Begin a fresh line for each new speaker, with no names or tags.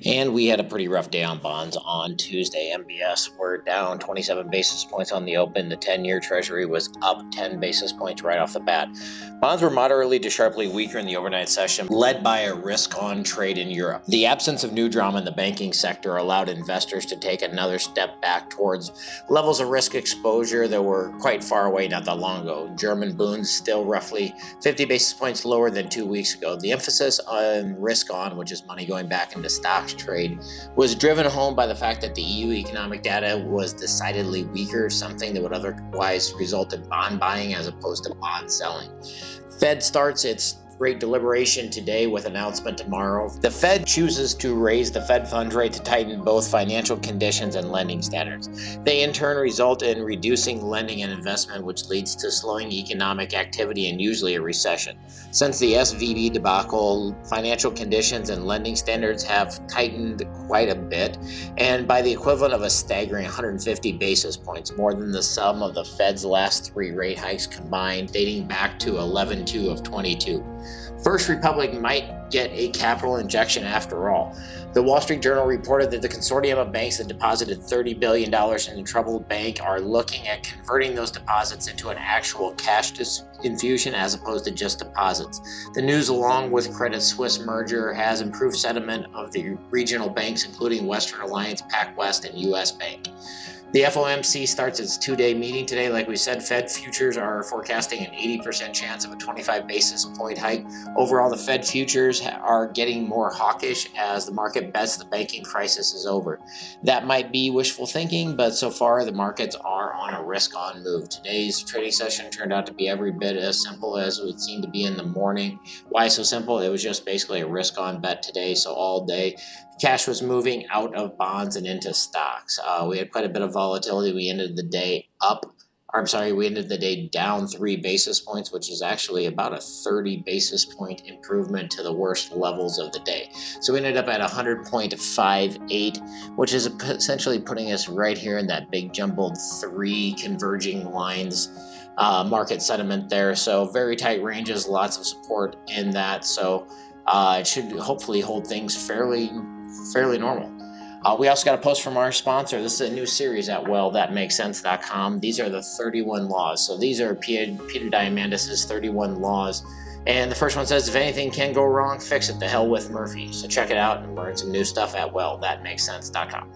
And we had a pretty rough day on bonds on Tuesday. MBS were down 27 basis points on the open. The 10-year Treasury was up 10 basis points right off the bat. Bonds were moderately to sharply weaker in the overnight session, led by a risk-on trade in Europe. The absence of new drama in the banking sector allowed investors to take another step back towards levels of risk exposure that were quite far away not that long ago. German bonds still roughly 50 basis points lower than 2 weeks ago. The emphasis on risk-on, which is money going back into stocks trade, was driven home by the fact that the EU economic data was decidedly weaker, something that would otherwise result in bond buying as opposed to bond selling. Fed starts its rate deliberation today with announcement tomorrow. The Fed chooses to raise the Fed funds rate to tighten both financial conditions and lending standards. They in turn result in reducing lending and investment, which leads to slowing economic activity and usually a recession. Since the SVB debacle, financial conditions and lending standards have tightened quite a bit, and by the equivalent of a staggering 150 basis points, more than the sum of the Fed's last 3 rate hikes combined, dating back to 11/2 of 22. First Republic might get a capital injection after all. The Wall Street Journal reported that the consortium of banks that deposited $30 billion in the troubled bank are looking at converting those deposits into an actual cash infusion as opposed to just deposits. The news, along with Credit Suisse merger, has improved sentiment of the regional banks, including Western Alliance, PacWest, and US Bank. The FOMC starts its 2-day meeting today. Like we said, Fed futures are forecasting an 80% chance of a 25 basis point hike. Overall, the Fed futures are getting more hawkish as the market bets the banking crisis is over. That might be wishful thinking, but so far the markets are on a risk-on move. Today's trading session turned out to be every bit as simple as it would seem to be in the morning. Why so simple? It was just basically a risk-on bet today, so all day cash was moving out of bonds and into stocks. We had quite a bit of volatility. We ended the day down 3 basis points, which is actually about a 30 basis point improvement to the worst levels of the day. So we ended up at 100.58, which is essentially putting us right here in that big jumbled 3 converging lines market sentiment there. So very tight ranges, lots of support in that. So it should hopefully hold things fairly normal. We also got a post from our sponsor. This is a new series at WellThatMakesSense.com. These are the 31 laws. So these are Peter Diamandis' 31 laws. And the first one says, if anything can go wrong, fix it. The hell with Murphy. So check it out and learn some new stuff at WellThatMakesSense.com.